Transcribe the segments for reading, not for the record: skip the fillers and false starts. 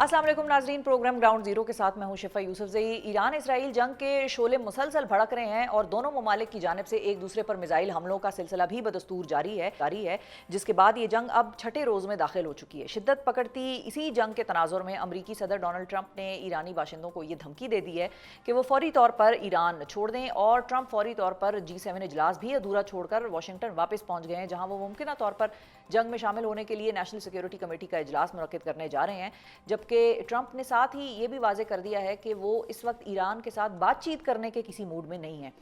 अस्सलाम वालेकुम नाजरीन, प्रोग्राम ग्राउंड जीरो के साथ मैं हूं शिफा यूसुफजई। ईरान इसराइल जंग के शोले मुसलसल भड़क रहे हैं और दोनों ममालिक की जानिब से एक दूसरे पर मिसाइल हमलों का सिलसिला भी बदस्तूर जारी है, जिसके बाद ये जंग अब छठे रोज में दाखिल हो चुकी है। शिद्दत पकड़ती इसी जंग के तनाजुर में अमरीकी सदर डोनाल्ड ट्रंप ने ईरानी बाशिंदों को ये धमकी दे दी है कि वो फौरी तौर पर ईरान छोड़ दें, और ट्रंप फौरी तौर पर G7 इजलास भी अधूरा छोड़कर वाशिंगटन वापस पहुंच गए हैं, जहां वो मुमकिन तौर पर जंग में शामिल होने के लिए नेशनल सिक्योरिटी कमेटी का इजलास मुनक्किद करने जा रहे हैं। जबकि ट्रंप ने साथ ही ये भी वाजे कर दिया है कि वो इस वक्त ईरान के साथ बातचीत करने के किसी मूड में नहीं है।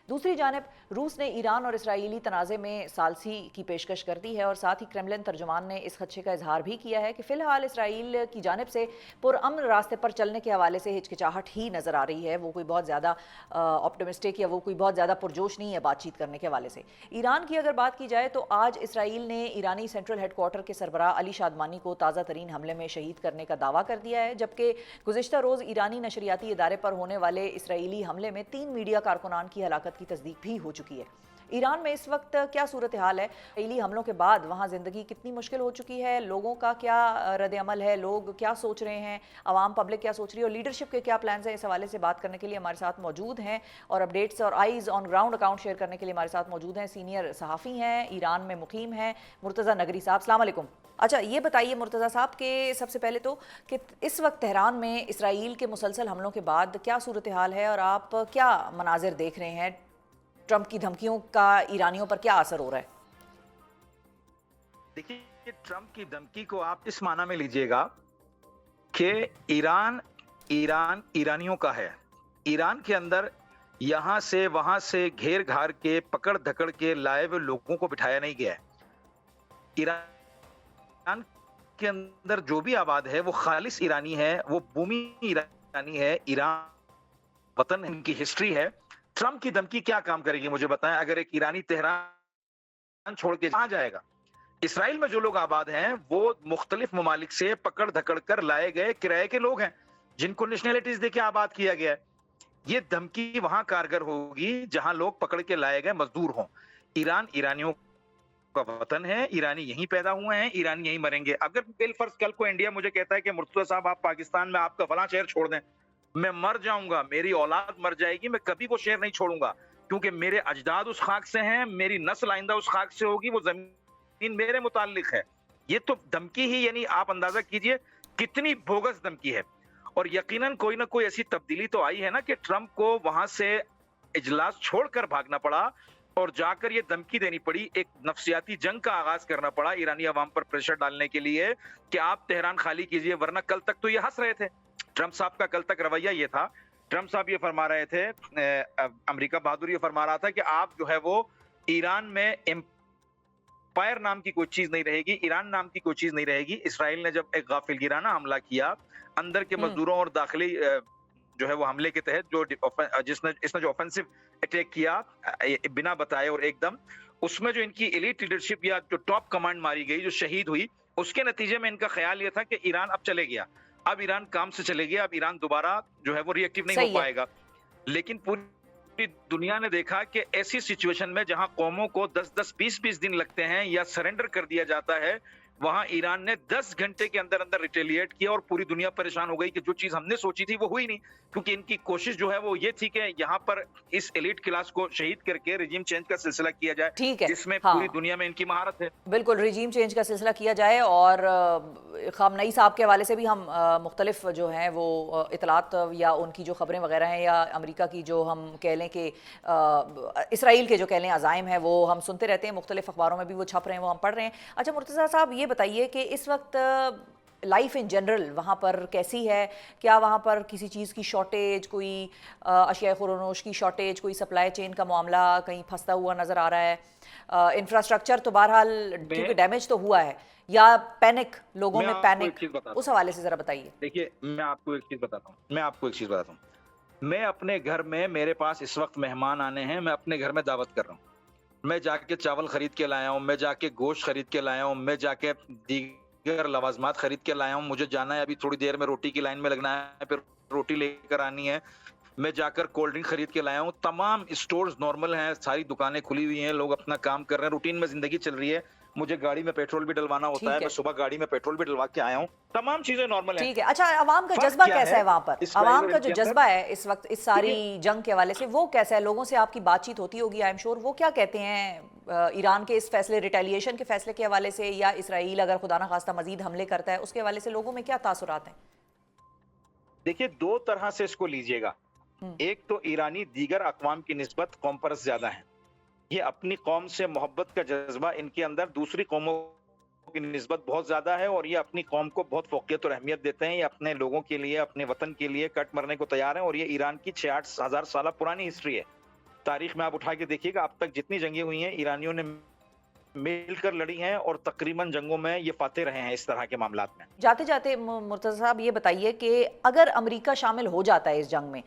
दूसरी जानब रूस ने ईरान और इसराइली तनाज़े में सालसी की पेशकश कर दी है और साथ ही क्रेमलिन तर्जुमान ने इस खदशे का इजहार भी किया है कि फ़िलहाल इसराइल की जानिब से पुरअमन रास्ते पर चलने के हवाले से हिचकिचाहट ही नज़र आ रही है। वो कोई बहुत ज़्यादा ऑप्टिमिस्टिक या वो कोई बहुत ज़्यादा पुरजोश नहीं है बातचीत करने के हवाले से। ईरान की अगर बात की जाए तो आज इसराइल ने ईरानी सेंट्रल हेडक्वार्टर के सरबराह अली शादमानी को ताज़ा तरीन हमले में शहीद करने का दावा कर दिया है, जबकि गुज़िश्ता रोज़ ईरानी नशरियाती इदारे पर होने वाले इसराइली हमले में 3 मीडिया कारकुनान की हलाकत की तस्दीक भी हो चुकी है। ईरान में इस वक्त क्या सूरत हाल है? इसराइली हमलों के बाद वहाँ ज़िंदगी कितनी मुश्किल हो चुकी है, लोगों का क्या रद्द अमल है, लोग क्या सोच रहे हैं, आवाम पब्लिक क्या सोच रही है और लीडरशिप के क्या प्लान्स हैं, इस हवाले से बात करने के लिए हमारे साथ मौजूद हैं और अपडेट्स और eyes on ground account share करने के लिए हमारे साथ मौजूद हैं सीनियर सहाफ़ी हैं, ईरान में मुकीम हैं, मुर्तज़ा नगरी साहब। अस्सलाम वालेकुम। अच्छा, ये बताइए मुर्तज़ा साहब कि सबसे पहले तो कि इस वक्त तेहरान में इसराइल के मुसलसल हमलों के बाद क्या सूरत हाल है और आप क्या मनाजिर देख रहे हैं? ट्रंप की धमकियों का ईरानियों पर क्या असर हो रहा है? देखिए, ट्रंप की धमकी को आप इस माना में लीजिएगा कि ईरान ईरान ईरानियों का है। ईरान के अंदर यहां से वहां से घेर घार के पकड़ धकड़ के लाए हुए लोगों को बिठाया नहीं गया है। ईरान के अंदर जो भी आबाद है वो खालिस ईरानी है, वो भूमि ईरानी है, ईरान वतन इनकी हिस्ट्री है। ट्रंप की धमकी क्या काम करेगी मुझे बताएं? अगर एक ईरानी तेहरान छोड़ के कहां जाएगा? इसराइल में जो लोग आबाद हैं वो मुख्तलिफ ममालिक से पकड़ धकड़ कर लाए गए किराए के लोग हैं, जिनको नेशनैलिटीज देके आबाद किया गया है। ये धमकी वहां कारगर होगी जहां लोग पकड़ के लाए गए मजदूर हों। ईरान ईरानियों का वतन है, ईरानी यहीं पैदा हुए हैं, ईरानी यहीं मरेंगे। अगर बिलफर्ज कल को इंडिया मुझे कहता है कि मुर्तज़ा साहब आप पाकिस्तान में आपका फलां शहर छोड़ दें, मैं मर जाऊंगा, मेरी औलाद मर जाएगी, मैं कभी वो शहर नहीं छोड़ूंगा, क्योंकि मेरे अजदाद उस खाक से हैं, मेरी नस्ल आइंदा उस खाक से होगी, वो जमीन मेरे मुताल्लिक है। ये तो धमकी ही, यानी आप अंदाजा कीजिए कितनी बोगस धमकी है। और यकीनन कोई ना कोई ऐसी तब्दीली तो आई है ना कि ट्रंप को वहां से इजलास छोड़कर भागना पड़ा और जाकर ये धमकी देनी पड़ी, एक नफ्सियाती जंग का आगाज करना पड़ा ईरानी अवाम पर प्रेशर डालने के लिए कि आप तेहरान खाली कीजिए, वरना कल तक तो ये हंस रहे थे। ट्रंप साहब का कल तक रवैया ये था, ट्रंप साहब ये फरमा रहे थे, अमेरिका बहादुर ये फरमा रहा था कि आप जो है वो ईरान में एम्पायर नाम की कोई चीज नहीं रहेगी, ईरान नाम की कोई चीज नहीं रहेगी। इसराइल ने जब एक गाफिलगिराना हमला किया अंदर के मजदूरों और दाखिली जो है वो हमले के तहत, जो इसने जो ऑफेंसिव अटैक किया बिना बताए और एकदम, उसमें जो इनकी एलीट लीडरशिप या जो टॉप कमांड मारी गई, जो शहीद हुई, उसके नतीजे में इनका ख्याल ये था कि ईरान अब चले गया, अब ईरान काम से चले गया, अब ईरान दोबारा जो है वो रिएक्टिव नहीं हो पाएगा। लेकिन पूरी दुनिया ने देखा कि ऐसी सिचुएशन में जहां कौमों को 10-10, 20-20 दिन लगते हैं या सरेंडर कर दिया जाता है, वहां ईरान ने 10 घंटे के अंदर अंदर रिटेलिएट किया और पूरी दुनिया परेशान हो गई कि जो चीज हमने सोची थी वो हुई नहीं, क्योंकि इनकी कोशिश जो है वो ये थी कि यहाँ पर इस एलीट क्लास को शहीद करके रिजीम चेंज का सिलसिला किया जाए, ठीक है, जिसमें हाँ, पूरी दुनिया में इनकी महारत है। बिल्कुल, रिजीम चेंज का सिलसिला किया जाए और खामनई साहब के हवाले से भी हम मुख्तलिफ जो हैं वो इतलात या उनकी जो खबरें वगैरह हैं या अमेरिका की जो हम कह लें कि इसराइल के जो कह लें अज़ाइम है वो हम सुनते रहते हैं, मुख्तलिफ अखबारों में भी वो छप रहे हैं, वो हम पढ़ रहे हैं। अच्छा मुर्तज़ा साहब, ये बताइए कि इस वक्त लाइफ इन जनरल वहाँ पर कैसी है? क्या वहाँ पर किसी चीज़ की शॉर्टेज, कोई अशिया खुरोनोश की शॉर्टेज, कोई सप्लाई चेन का मामला कहीं फंसता हुआ नज़र आ रहा है? इंफ्रास्ट्रक्चर तो बहरहाल क्योंकि डैमेज तो हुआ है, या पैनिक, लोगों में पैनिक, उस हवाले से ज़रा बताइए। देखिए, मैं आपको एक चीज़ बताता हूँ, मैं अपने घर में, मेरे पास इस वक्त मेहमान आने हैं, मैं अपने घर में दावत कर रहा हूँ, मैं जाके चावल खरीद के लाया हूँ, मैं जाके गोश्त खरीद के लाया हूँ, मैं जाके दीगर लवाजमात खरीद के लाया हूँ, मुझे जाना है अभी थोड़ी देर में रोटी की लाइन में लगना है, फिर रोटी लेकर आनी है, मैं जाकर कोल्ड ड्रिंक खरीद के लाया हूँ। तमाम स्टोर्स नॉर्मल हैं, सारी दुकानें खुली हुई हैं, लोग अपना काम कर रहे हैं, रूटीन में जिंदगी चल रही है। मुझे गाड़ी में पेट्रोल भी डलवाना होता है, ठीक मैं है, सुबह गाड़ी में पेट्रोल भी डलवा के आया हूँ, तमाम चीजें नॉर्मल हैं। ठीक है। अच्छा, अवाम का फर्क जज्बा क्या कैसा है है वहां पर? इसराइल अवाम और का जो इनके अंदर? जज्बा है इस वक्त इस सारी देखिए, जंग के हवाले से, वो कैसा है? लोगों से आपकी बातचीत होती होगी, आई एम श्योर। वो क्या कहते हैं ईरान के इस फैसले, रिटेलिएशन के फैसले के हवाले से, या इसराइल अगर खुदा ना खास्ता मजीद हमले करता है उसके हवाले से लोगों में क्या तासुरात हैं? देखिए 2 तरह से इसको लीजिएगा। हम्म, एक तो ईरानी दीगर अक़वाम की निस्बत कौम परस्त ज़्यादा हैं। ये अपनी कौम से मोहब्बत का जज़्बा इनके अंदर दूसरी कौमों की निस्बत बहुत ज़्यादा है और ये अपनी कौम को बहुत फ़ौक़ियत और अहमियत देते हैं। ये अपने लोगों के लिए, अपने वतन के लिए कट मरने को तैयार हैं और ये ईरान की 6-8 हज़ार साल पुरानी हिस्ट्री है। तारीख़ में आप उठा के देखिएगा, अब तक जितनी जंगें हुई हैं, ईरानियों ने मिलकर लड़ी हैं और तकरीबन जंगों में ये फ़ातेह रहे हैं इस तरह के मामलात में। जाते जाते मुर्तज़ा साहब ये बताइए कि अगर अमेरिका शामिल हो जाता है इस जंग में,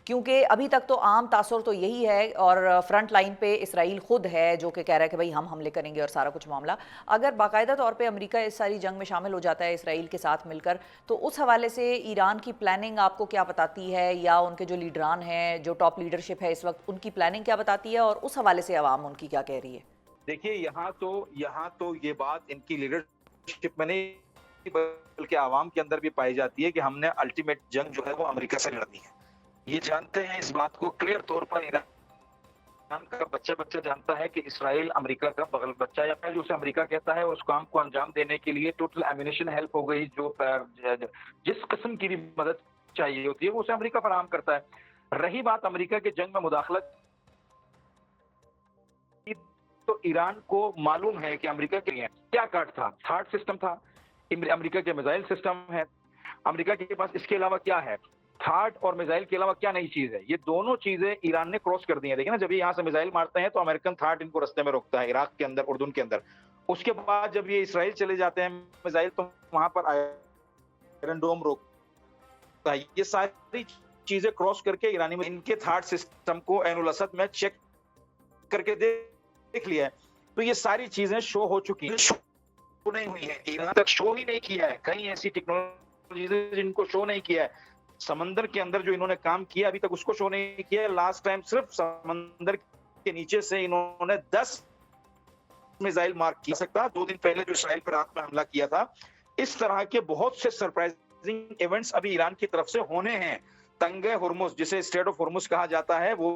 क्योंकि अभी तक तो आम तासुर तो यही है और फ्रंट लाइन पे इसराइल खुद है जो कि कह रहा है कि भाई हम हमले करेंगे और सारा कुछ मामला, अगर बाकायदा तौर पे अमेरिका इस सारी जंग में शामिल हो जाता है इसराइल के साथ मिलकर, तो उस हवाले से ईरान की प्लानिंग आपको क्या बताती है, या उनके जो लीडरान हैं, जो टॉप लीडरशिप है इस वक्त, उनकी प्लानिंग क्या बताती है, और उस हवाले से अवाम उनकी क्या कह रही है? देखिए यहाँ तो ये बात इनकी लीडरशिप में नहीं बल्कि आवाम के अंदर भी पाई जाती है कि हमने अल्टीमेट जंग जो है वो अमेरिका से लड़नी है। ये जानते हैं, इस बात को क्लियर तौर पर ईरान का बच्चा बच्चा जानता है कि इसराइल अमेरिका का बगल बच्चा, या फिर उसे अमेरिका कहता है, उस काम को अंजाम देने के लिए टोटल एम्यूनिशन हेल्प हो गई, जो जिस किस्म की भी मदद चाहिए होती है वो उसे अमेरिका फराहम करता है। रही बात अमेरिका के जंग में मुदाखलत, तो ईरान को मालूम है कि अमेरिका के लिए क्या कार्ड था। थार्ड सिस्टम था, अमेरिका के मिसाइल सिस्टम है, अमेरिका के पास इसके अलावा क्या है, थार्ड और मिसाइल के अलावा क्या नई चीज है। ये दोनों चीजें ईरान ने क्रॉस कर दी है। देखिए ना, जब ये यहाँ से मिसाइल मारते हैं तो अमेरिकन थार्ड इनको रास्ते में रोकता है, इराक के अंदर, उर्दून के अंदर। उसके बाद जब ये इसराइल चले जाते हैं मिसाइल, तो वहां पर आयरन डोम रोकता है। ये सारी चीजें क्रॉस करके ईरानी में इनके थार्ड सिस्टम को ऐनुल असद में चेक करके देख लिया है। तो ये सारी चीजें शो हो चुकी हैं, शो नहीं हुई है, ईरान तक शो ही नहीं किया है। कई ऐसी टेक्नोलॉजी जिनको शो नहीं किया है। समंदर के अंदर जो इन्होंने काम किया अभी तक उसको शो नहीं किया है। लास्ट टाइम सिर्फ समंदर के नीचे से इन्होंने 10 मिसाइल मार्क किया सकता। 2 दिन पहले जो इसराइल पर रात में हमला किया था। इस तरह के बहुत से सरप्राइजिंग इवेंट्स अभी ईरान की तरफ से होने हैं। तंगे हुर्मुज, जिसे स्ट्रेट ऑफ हुर्मुज कहा जाता है, वो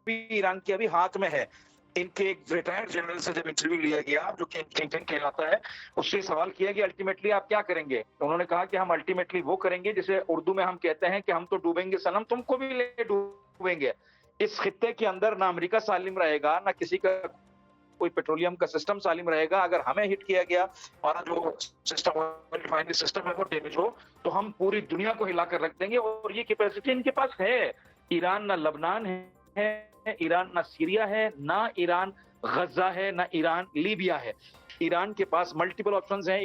भी ईरान के अभी हाथ में है। इनके एक रिटायर्ड जनरल से जब इंटरव्यू लिया गया, जो किंगटन कहलाता है, उससे सवाल किया कि अल्टीमेटली आप क्या करेंगे। तो उन्होंने कहा कि हम अल्टीमेटली वो करेंगे जिसे उर्दू में हम कहते हैं कि हम तो डूबेंगे सनम, तुमको भी ले डूबेंगे। इस खित्ते के अंदर ना अमेरिका सालिम रहेगा, ना किसी का कोई पेट्रोलियम का सिस्टम सालिम रहेगा। अगर हमें हिट किया गया और जो सिस्टम रिफाइनरी सिस्टम है वो डैमेज हो, तो हम पूरी दुनिया को हिलाकर रख देंगे। और ये कैपेसिटी इनके पास है। ईरान ना लबनान है, ईरान ना सीरिया है, ना ईरान गजा है, ना ईरान लीबिया है। ईरान के पास मल्टीपल ऑप्शंस हैं।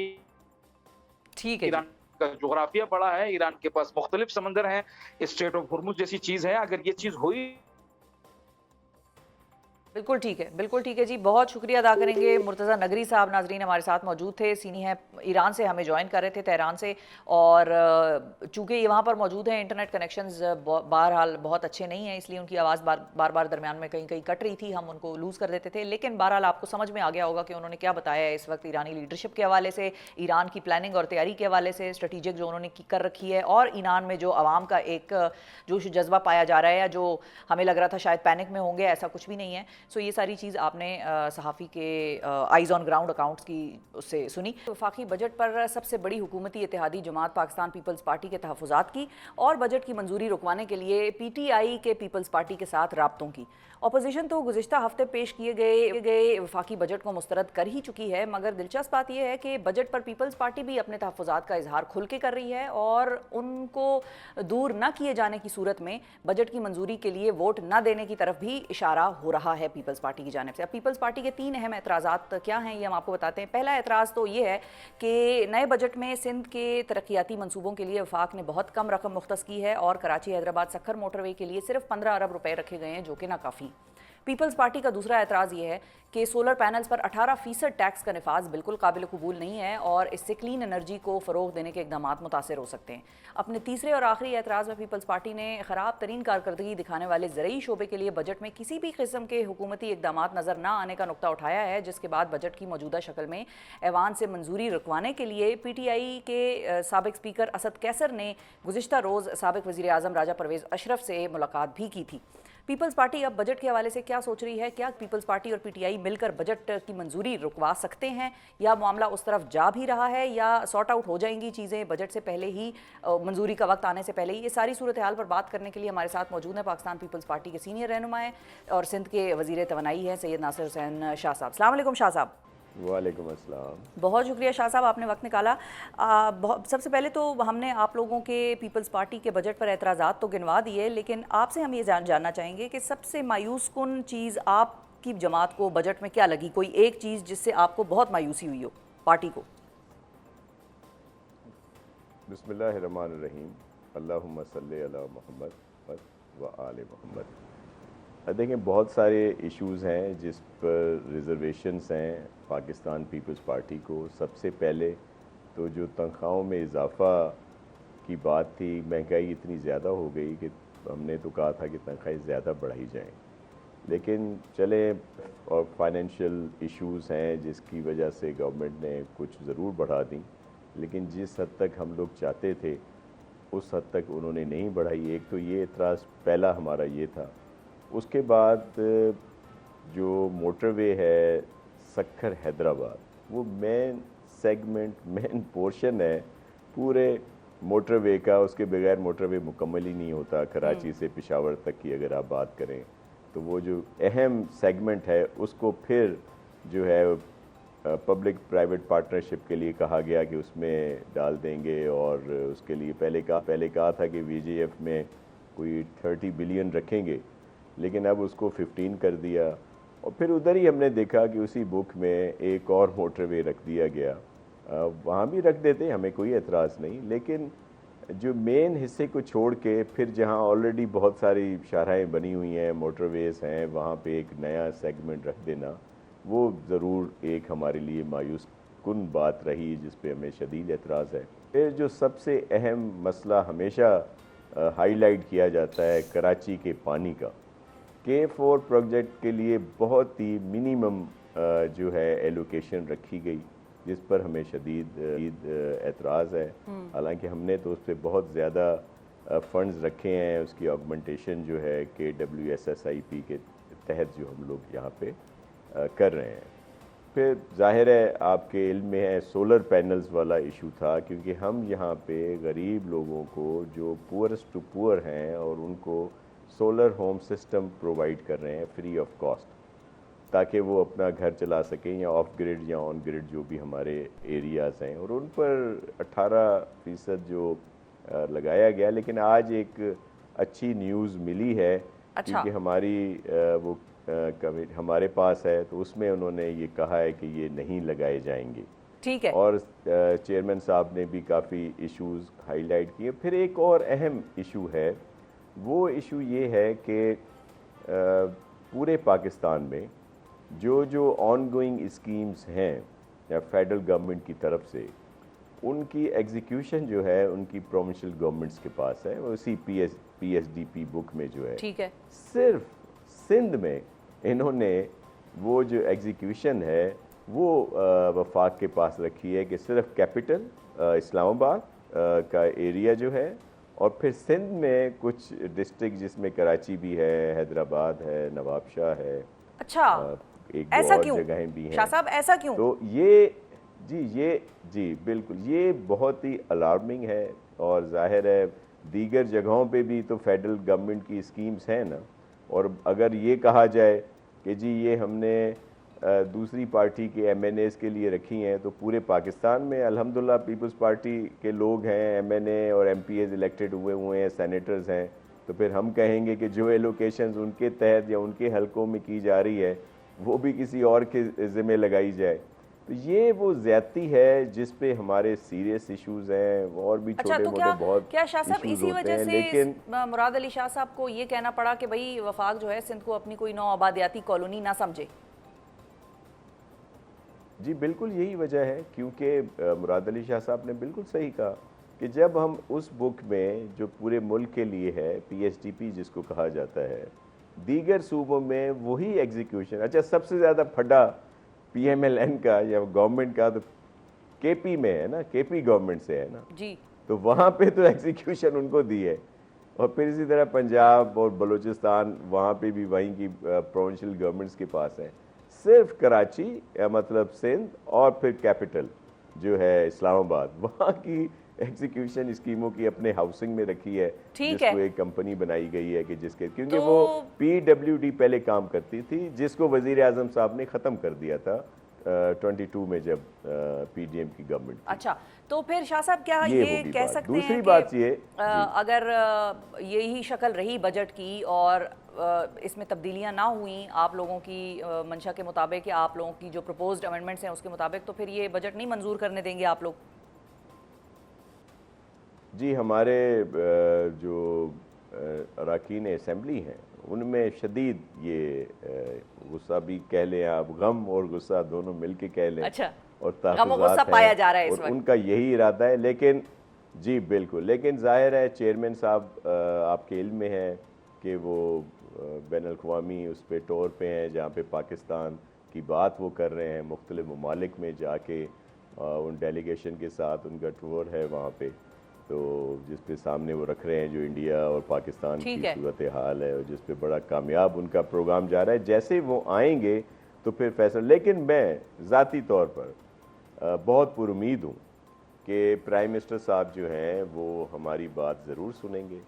ठीक है जी। ईरान का जोग्राफिया बड़ा है, ईरान के पास मुख्तलिफ समंदर हैं, स्ट्रेट ऑफ हुर्मुज जैसी चीज है। अगर ये चीज हुई, बिल्कुल ठीक है, बिल्कुल ठीक है जी। बहुत शुक्रिया अदा करेंगे मुर्तज़ा नगरी साहब, नाजरीन हमारे साथ मौजूद थे, सीनी है ईरान से हमें ज्वाइन कर रहे थे, तेहरान से। और चूंकि ये वहाँ पर मौजूद हैं, इंटरनेट कनेक्शंस बहरहाल बहुत अच्छे नहीं हैं, इसलिए उनकी आवाज़ बार बार दरमियान में कहीं कहीं कट रही थी, हम उनको लूज़ कर देते थे। लेकिन बहरहाल आपको समझ में आ गया होगा कि उन्होंने क्या बताया है इस वक्त ईरानी लीडरशिप के हवाले से, ईरान की प्लानिंग और तैयारी के हवाले से, स्ट्रेटिजिक जो उन्होंने कर रखी है, और ईरान में जो आवाम का एक जोश जज्बा पाया जा रहा है, या जो हमें लग रहा था शायद पैनिक में होंगे, ऐसा कुछ भी नहीं है। सो ये सारी चीज़ आपने सहाफ़ी के आइज़ ऑन ग्राउंड अकाउंट्स की उससे सुनी। वफाकी बजट पर सबसे बड़ी हुकूमती इत्तेहादी जमात पाकिस्तान पीपल्स पार्टी के तहफ़्फ़ुज़ात की, और बजट की मंजूरी रुकवाने के लिए PTI के पीपल्स पार्टी के साथ राब्तों की। अपोजिशन तो गुज़िश्ता हफ्ते पेश किए गए वफाकी बजट को मुस्तरद कर ही चुकी है, मगर दिलचस्प बात यह है कि बजट पर पीपल्स पार्टी भी अपने तहफ़्फ़ुज़ात का इजहार खुल के कर रही है, और उनको दूर न किए जाने की सूरत में बजट की मंजूरी के लिए वोट न देने की तरफ भी इशारा हो रहा है पीपल्स पार्टी की जानिब से। अब पीपल्स पार्टी के 3 अहम एतराज़ात क्या हैं, ये हम आपको बताते हैं। पहला एतराज़ तो ये है कि नए बजट में सिंध के तरक्याती मंसूबों के लिए वफाक ने बहुत कम रकम मुख्तस की है, और कराची हैदराबाद सक्खर मोटरवे के लिए सिर्फ 15 अरब रुपए रखे गए हैं, जो कि नाकाफ़ी। पीपल्स पार्टी का दूसरा एतराज़ ये है कि सोलर पैनल्स पर 18% टैक्स का नफाज बिल्कुल काबिल कबूल नहीं है और इससे क्लीन एनर्जी को फ़रोग देने के इकदाम मुतासर हो सकते हैं। अपने तीसरे और आखिरी एतराज़ में पीपल्स पार्टी ने ख़राब तरीन कारकर्दगी दिखाने वाले ज़रूरी शोबे के लिए बजट में किसी भी किस्म के हुकूमती इकदाम नज़र न आने का नुकता उठाया है, जिसके बाद बजट की मौजूदा शक्ल में ऐवान से मंजूरी रुकवाने के लिए PTI के साबिक स्पीकर असद कैसर ने गुज़िश्ता रोज़ साबिक वज़ीर आज़म राजा परवेज़ अशरफ से मुलाकात भी की थी। पीपल्स पार्टी अब बजट के हवाले से क्या सोच रही है? क्या पीपल्स पार्टी और PTI मिलकर बजट की मंजूरी रुकवा सकते हैं, या मामला उस तरफ जा भी रहा है, या सॉर्ट आउट हो जाएंगी चीज़ें बजट से पहले ही, मंजूरी का वक्त आने से पहले ही? ये सारी सूरत हाल पर बात करने के लिए हमारे साथ मौजूद है पाकिस्तान पीपल्स पार्टी के सीनियर रहनुमा और सिंध के वज़ीर तवानाई हैं सैयद नासिर हुसैन शाह साहब। अस्सलाम वालेकुम शाह साहब। वालेकुम अस्सलाम। बहुत शुक्रिया शाह साहब, आपने वक्त निकाला। सबसे पहले तो हमने आप लोगों के पीपल्स पार्टी के बजट पर एतराज़ात तो गिनवा दिए, लेकिन आपसे हम ये जानना चाहेंगे कि सबसे मायूस कुन चीज़ आपकी जमात को बजट में क्या लगी? कोई एक चीज़ जिससे आपको बहुत मायूसी हुई हो पार्टी को? बिस्मिल्लाहिर्रहमानिर्रहीम, अल्लाहुम्मा सल्ली अला मुहम्मद व आले मुहम्मद। देखिए, बहुत सारे इश्यूज़ हैं जिस पर रिज़र्वेशंस हैं पाकिस्तान पीपल्स पार्टी को। सबसे पहले तो जो तनख्वाहों में इजाफ़ा की बात थी, महंगाई इतनी ज़्यादा हो गई कि हमने तो कहा था कि तनख्वाहें ज़्यादा बढ़ाई जाएं, लेकिन चले और फाइनेंशियल इश्यूज़ हैं जिसकी वजह से गवर्नमेंट ने कुछ ज़रूर बढ़ा दी, लेकिन जिस हद तक हम लोग चाहते थे उस हद तक उन्होंने नहीं बढ़ाई। एक तो ये एतराज़ पहला हमारा ये था। उसके बाद जो मोटरवे है सक्खर हैदराबाद, वो मेन सेगमेंट, मेन पोर्शन है पूरे मोटरवे का। उसके बगैर मोटरवे मुकम्मल ही नहीं होता। कराची से पेशावर तक की अगर आप बात करें तो वो जो अहम सेगमेंट है उसको फिर जो है पब्लिक प्राइवेट पार्टनरशिप के लिए कहा गया कि उसमें डाल देंगे, और उसके लिए पहले कहा था कि VJF में कोई 30 बिलियन रखेंगे, लेकिन अब उसको 15 कर दिया। और फिर उधर ही हमने देखा कि उसी बुक में एक और मोटरवे रख दिया गया। वहाँ भी रख देते, हमें कोई एतराज़ नहीं, लेकिन जो मेन हिस्से को छोड़ के फिर जहाँ ऑलरेडी बहुत सारी शाहराहें बनी हुई हैं, मोटरवेज़ हैं, वहाँ पे एक नया सेगमेंट रख देना, वो ज़रूर एक हमारे लिए मायूस कुन बात रही जिस पे हमें शदीद एतराज़ है। फिर जो सबसे अहम मसला हमेशा हाईलाइट किया जाता है कराची के पानी का। K4 प्रोजेक्ट के लिए बहुत ही मिनिमम जो है एलोकेशन रखी गई, जिस पर हमें शदीद एतराज़ है। हालांकि हमने तो उस पर बहुत ज़्यादा फ़ंड्स रखे हैं। उसकी ऑगमेंटेशन जो है KWSSIP के तहत जो हम लोग यहाँ पे कर रहे हैं। फिर जाहिर है आपके इल्म में है सोलर पैनल्स वाला इशू था, क्योंकि हम यहाँ पे गरीब लोगों को जो पुअरेस्ट टू पुअर हैं और उनको सोलर होम सिस्टम प्रोवाइड कर रहे हैं फ्री ऑफ कॉस्ट, ताकि वो अपना घर चला सकें, या ऑफ ग्रिड या ऑन ग्रिड जो भी हमारे एरियाज़ हैं। और उन पर 18% जो लगाया गया। लेकिन आज एक अच्छी न्यूज़ मिली है, क्योंकि हमारी वो हमारे पास है, तो उसमें उन्होंने ये कहा है कि ये नहीं लगाए जाएंगे। ठीक है। और चेयरमैन साहब ने भी काफ़ी इश्यूज़ हाईलाइट किए। फिर एक और अहम इशू है, वो इशू ये है कि पूरे पाकिस्तान में जो ऑनगोइंग स्कीम्स हैं या फेडरल गवर्नमेंट की तरफ से, उनकी एग्जीक्यूशन जो है उनकी प्रोविंशियल गवर्नमेंट्स के पास है। उसी PSDP बुक में जो है, ठीक है, सिर्फ सिंध में इन्होंने वो जो एग्जीक्यूशन है वो वफाक के पास रखी है कि सिर्फ कैपिटल इस्लामाबाद का एरिया जो है, और फिर सिंध में कुछ डिस्ट्रिक्ट जिसमें कराची भी है, हैदराबाद है, नवाबशाह है। अच्छा, एक दो और जगहें भी हैं। शाह साहब, ऐसा क्यों? तो ये बिल्कुल ये बहुत ही अलार्मिंग है। और जाहिर है दीगर जगहों पे भी तो फेडरल गवर्नमेंट की स्कीम्स हैं ना। और अगर ये कहा जाए कि जी ये हमने दूसरी पार्टी के MNAs के लिए रखी हैं, तो पूरे पाकिस्तान में अल्हम्दुलिल्लाह पीपल्स पार्टी के लोग हैं, MNA और MPAs इलेक्टेड हुए हैं, सेनेटर्स हैं। तो फिर हम कहेंगे कि जो एलोकेशंस उनके तहत या उनके हलकों में की जा रही है वो भी किसी और के ज़िम्मे लगाई जाए। तो ये वो ज्यादती है जिस पे हमारे सीरियस इश्यूज हैं, और भी अच्छा, छोटे तो मोटे बहुत क्या शाह साहब इश्यूज इसी होते वजह हैं, से लेकिन मुराद अली शाह साहब को ये कहना पड़ा कि भाई वफाक जो है सिंध को अपनी कोई नौ आबादियाती कॉलोनी ना समझे? जी बिल्कुल यही वजह है, क्योंकि मुराद अली शाह साहब ने बिल्कुल सही कहा कि जब हम उस बुक में जो पूरे मुल्क के लिए है, PSDP जिसको कहा जाता है, दीगर सूबों में वही एग्जीक्यूशन, अच्छा सबसे ज़्यादा फटा PMLN का या गवर्नमेंट का तो KP में है ना, KP गवर्नमेंट से है ना, जी, तो वहाँ पे तो एग्जीक्यूशन उनको दी है। और फिर इसी तरह पंजाब और बलूचिस्तान, वहाँ पे भी वहीं की प्रोविंशियल गवर्नमेंट्स के पास है। सिर्फ कराची या मतलब सिंध और फिर कैपिटल जो है इस्लामाबाद, वहाँ की एग्जीक्यूशन स्कीमों की अपने हाउसिंग में रखी है, ठीक है। जिसको एक कंपनी बनाई गई है कि जिसके, क्योंकि तो वो PWD पहले काम करती थी, जिसको वजीर आजम साहब ने ख़त्म कर दिया था 22 में जब PDM की गवर्नमेंट थी। अच्छा, तो फिर शाह साहब क्या ये ये होगी कह बात। सकते दूसरी हैं बात कि ये अगर यही शक्ल रही बजट की और इसमें तब्दीलियां ना हुई आप लोगों की मंशा के मुताबिक या आप लोगों की जो प्रपोज्ड अमेंडमेंट्स हैं उसके मुताबिक, तो फिर ये बजट नहीं मंजूर करने देंगे आप लोग? जी हमारे जो अरकान असेंबली हैं उनमें शदीद ये गुस्सा भी कह लें आप, गम और गुस्सा दोनों मिल के कह लें, अच्छा, और गम और गुस्सा तहफ़्फ़ुज़ात पाया हैं, जा रहा है इस और वक्त। उनका यही इरादा है। लेकिन जी बिल्कुल, लेकिन जाहिर है चेयरमैन साहब आपके इल्म में है कि वो बैनुल-अक़वामी उस पे टूर पे हैं, जहाँ पे पाकिस्तान की बात वो कर रहे हैं, मुख्तलिफ ममालिक में जाके उन डेलीगेशन के साथ उनका टूर है वहाँ पे, तो जिस पे सामने वो रख रहे हैं जो इंडिया और पाकिस्तान की ठीक है। सूरत हाल है, और जिस पे बड़ा कामयाब उनका प्रोग्राम जा रहा है। जैसे वो आएंगे तो फिर फैसला, लेकिन मैं ज़ाती तौर पर बहुत पुरुमीद हूँ कि प्राइम मिनिस्टर साहब जो हैं वो हमारी बात ज़रूर सुनेंगे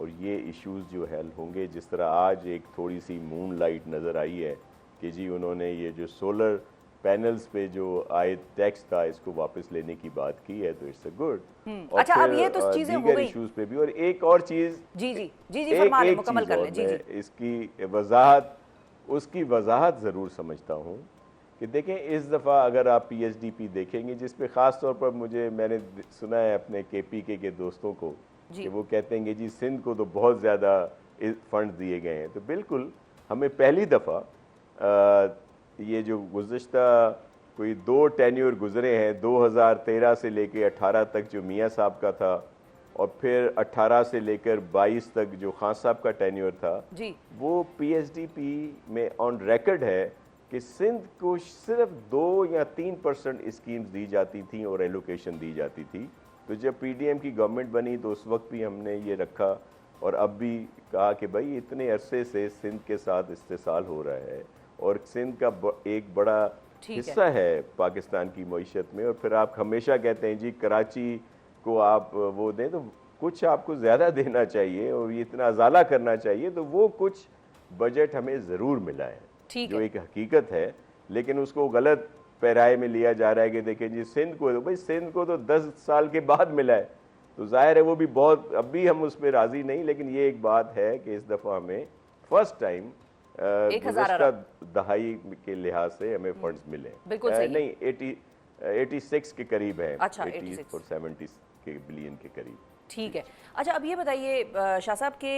और ये इश्यूज़ जो हल होंगे। जिस तरह आज एक थोड़ी सी मून लाइट नज़र आई है कि जी उन्होंने ये जो सोलर पैनल्स पे जो आए टैक्स था इसको वापस लेने की बात की है, तो इट्स अ गुड। अच्छा, अब ये तो चीजें हो गई इश्यूज पे भी, और एक और चीज़, जी जी जी जी फरमा लें, मुकम्मल कर लें। जी जी, इसकी वजाहत, उसकी वजाहत ज़रूर समझता हूँ कि देखें इस दफ़ा अगर आप PSDP देखेंगे, जिस पे ख़ास तौर पर मैंने सुना है अपने KPK के दोस्तों को कि वो कहते हैं कि जी सिंध को तो बहुत ज़्यादा फंड दिए गए हैं, तो बिल्कुल हमें पहली दफ़ा ये जो गुज़श्ता कोई 2 टेन्योर गुजरे हैं, 2013 से लेके 18 तक जो मियाँ साहब का था, और फिर 18 से लेकर 22 तक जो खान साहब का टेन्योर था जी, वो PSDP में ऑन रिकॉर्ड है कि सिंध को सिर्फ 2 या 3% स्कीम्स दी जाती थी और एलोकेशन दी जाती थी। तो जब PDM की गवर्नमेंट बनी तो उस वक्त भी हमने ये रखा, और अब भी कहा कि भाई इतने अरसे से सिंध के साथ इस्तेसाल हो रहा है और सिंध का एक बड़ा हिस्सा है पाकिस्तान की मईशत में, और फिर आप हमेशा कहते हैं जी कराची को आप वो दें, तो कुछ आपको ज़्यादा देना चाहिए और ये इतना अजाला करना चाहिए, तो वो कुछ बजट हमें ज़रूर मिला है जो एक हकीकत है। लेकिन उसको गलत पैराए में लिया जा रहा है कि देखें जी सिंध को, तो भाई सिंध को तो 10 साल के बाद मिला है, तो जाहिर है वो भी बहुत, अब भी हम उस पर राज़ी नहीं, लेकिन ये एक बात है कि इस दफ़ा हमें फर्स्ट टाइम गुज़श्ता दहाई के लिहाज से हमें फंड्स मिले। बिल्कुल सही नहीं 86 के करीब है। अच्छा, 80 और 70 के बिलियन के करीब। ठीक है। अच्छा, अब ये बताइए शाह साहब के